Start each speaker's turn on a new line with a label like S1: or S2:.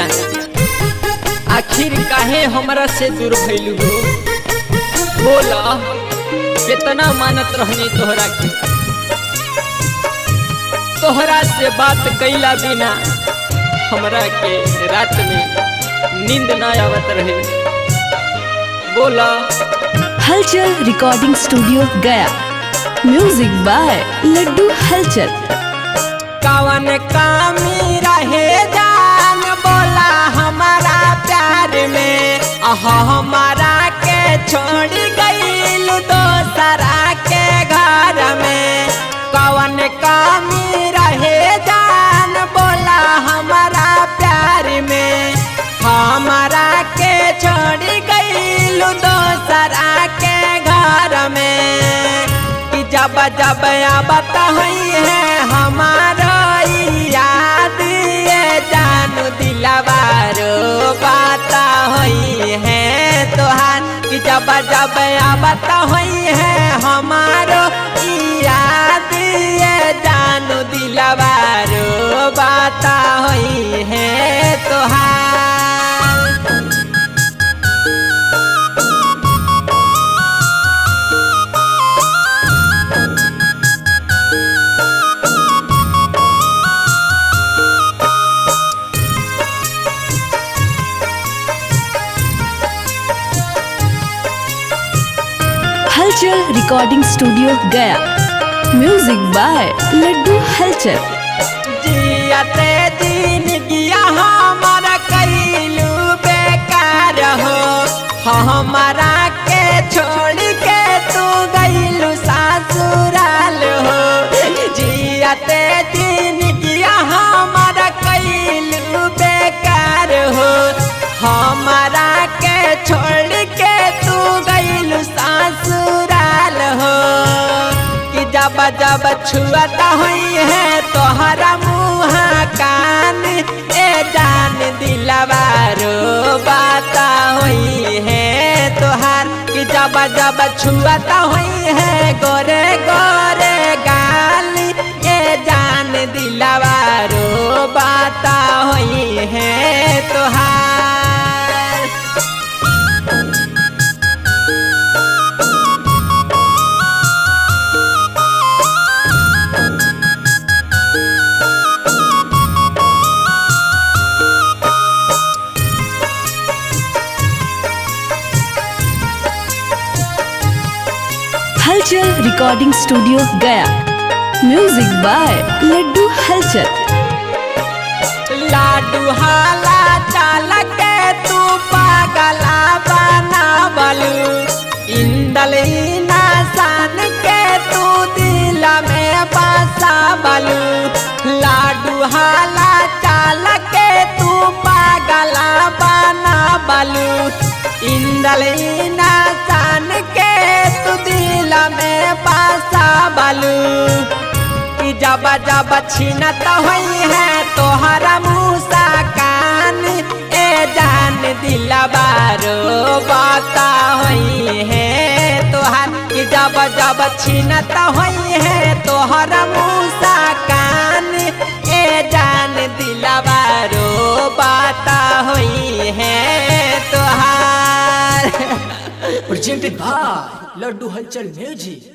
S1: जान, आखिर काहे हमरा से दूर भइलू हो? बोला कितना मानत रहनी तोहरा के, तोहरा से बात कैला बिना हमरा के रात में नींद ना आवत रहे। बोला।
S2: Halchal recording studio Gaya, music by Laddu Halchal.
S1: कवन कामी रहे जान बोला हमारा प्यार में, हमारा के छोड़ गईल दोसरा के घर में। कवन कामी रहे जान बोला हमारा प्यार में, हमारा के छोड़ गईल दोसरा के घर में। कि जब जब आवत है हमारा याद ये जानू दिलवारो बात होई है तोहार। कि जब जब आवत है हमारो याद ये जानू दिलवारो बात होई है तोहार।
S2: Halchal recording studio Gaya, music by Laddu Halchal.
S1: जियाते जिंदगिया हमारा कइलू बेकार हो, हमारा के छोड़ के तू गइलू ससुराल हो। जियाते जिंदगिया हमारा कइलू बेकार हो, हमारा के छोड़ के तू गइलू ससुराल हो। कि जब जब छुअता हुई है तोहरा मुँह कान, ए जान दिलवारो बात हुई है तोहार। कि जब जब छुअता हुई है गोरे गोरे गाल, ए जान दिलवारो बात हुई है तोहार।
S2: Halchal recording studio Gaya, music by Laddu Halchal.
S1: लाडू हाला चाल के तू पागला बनावलू, इंदल इंसान के तू दिल में बसावलू। लाडू हाला चाल के तू पागला बनावलू, इंदल इंसान के तू दिल में बसावलू। कि जब जब छीनत हुई है तोहरा मुसा कान, ए जान दिलवारो बात हुई है तोहार। कि जब जब छीनत हुई है तोहरा मुसा कान, ए जान दिलवारो बात हुई है तोहार।
S3: प्रेजेंटेड बाय लड्डू हलचल म्यूजिक।